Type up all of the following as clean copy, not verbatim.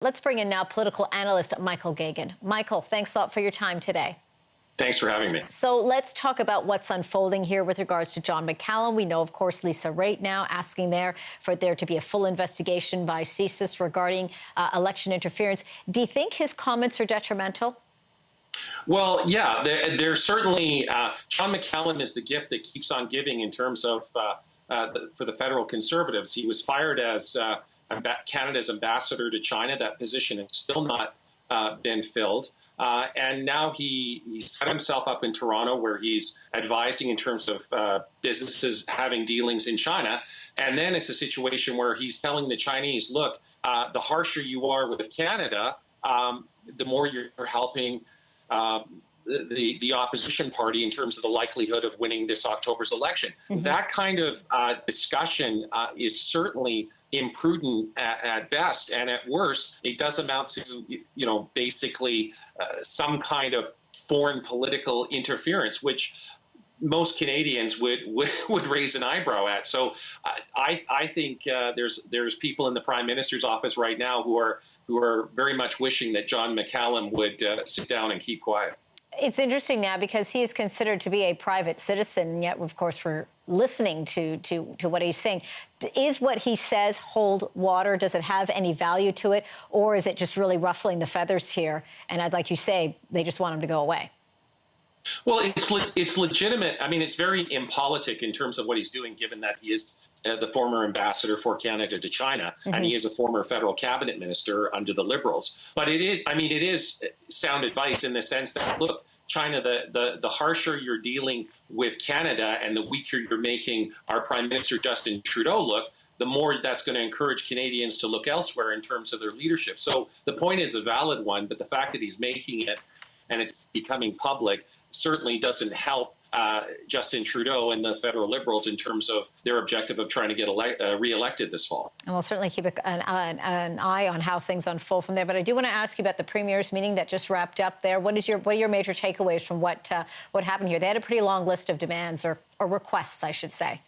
Let's bring in now political analyst Michael Geoghegan. Michael, thanks a lot for your time today. Thanks for having me. So let's talk about what's unfolding here with regards to John McCallum. We know, of course, Lisa Raitt now asking for there to be a full investigation by CSIS regarding election interference. Do you think his comments are detrimental? Well, yeah, they're certainly John McCallum is the gift that keeps on giving in terms of for the federal Conservatives. He was fired as Canada's ambassador to China. That position has still not been filled. And now he's set himself up in Toronto where he's advising in terms of businesses having dealings in China. And then it's a situation where he's telling the Chinese, look, the harsher you are with Canada, the more you're helping the opposition party in terms of the likelihood of winning this October's election. Mm-hmm. That kind of discussion is certainly imprudent at best, and at worst, it does amount to, basically some kind of foreign political interference, which most Canadians would raise an eyebrow at. So I think there's people in the Prime Minister's office right now who are very much wishing that John McCallum would sit down and keep quiet. It's interesting now because he is considered to be a private citizen, and yet, of course, we're listening to what he's saying. Is what he says hold water? Does it have any value to it? Or is it just really ruffling the feathers here? And I'd like you say they just want him to go away. Well, it's legitimate. I mean, it's very impolitic in terms of what he's doing, given that he is the former ambassador for Canada to China, mm-hmm. and he is a former federal cabinet minister under the Liberals. But it is sound advice in the sense that, look, China, the harsher you're dealing with Canada and the weaker you're making our Prime Minister Justin Trudeau look, the more that's going to encourage Canadians to look elsewhere in terms of their leadership. So the point is a valid one, but the fact that he's making it and it's becoming public certainly doesn't help Justin Trudeau and the federal Liberals in terms of their objective of trying to get re-elected this fall. And we'll certainly keep an eye on how things unfold from there. But I do want to ask you about the Premier's meeting that just wrapped up there. What are your major takeaways from what happened here? They had a pretty long list of demands or requests, I should say.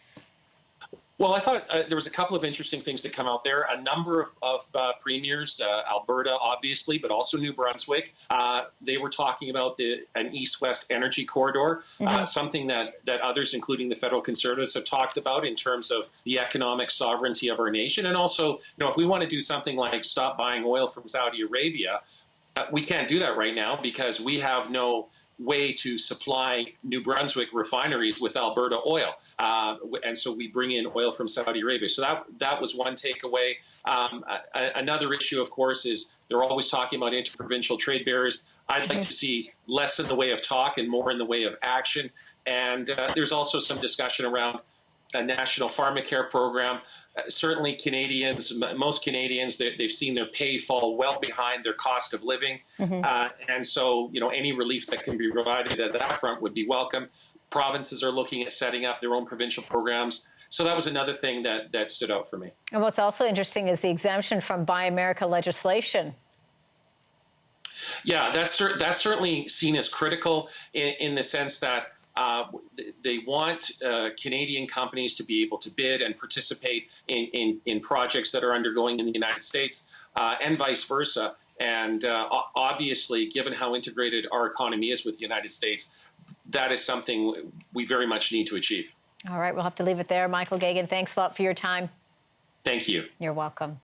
Well, I thought there was a couple of interesting things that come out there. A number of premiers, Alberta, obviously, but also New Brunswick, they were talking about an east-west energy corridor, mm-hmm. Something that others, including the federal Conservatives, have talked about in terms of the economic sovereignty of our nation. And also, if we want to do something like stop buying oil from Saudi Arabia, we can't do that right now because we have no way to supply New Brunswick refineries with Alberta oil. And so we bring in oil from Saudi Arabia. So that was one takeaway. Another issue, of course, is they're always talking about interprovincial trade barriers. I'd like to see less in the way of talk and more in the way of action. And there's also some discussion around a national pharmacare program. Certainly most Canadians, they've seen their pay fall well behind their cost of living. Mm-hmm. And so, any relief that can be provided at that front would be welcome. Provinces are looking at setting up their own provincial programs. So that was another thing that stood out for me. And what's also interesting is the exemption from Buy America legislation. Yeah, that's certainly seen as critical in the sense that they want Canadian companies to be able to bid and participate in projects that are undergoing in the United States and vice versa. And obviously, given how integrated our economy is with the United States, that is something we very much need to achieve. All right, we'll have to leave it there. Michael Geoghegan, thanks a lot for your time. Thank you. You're welcome.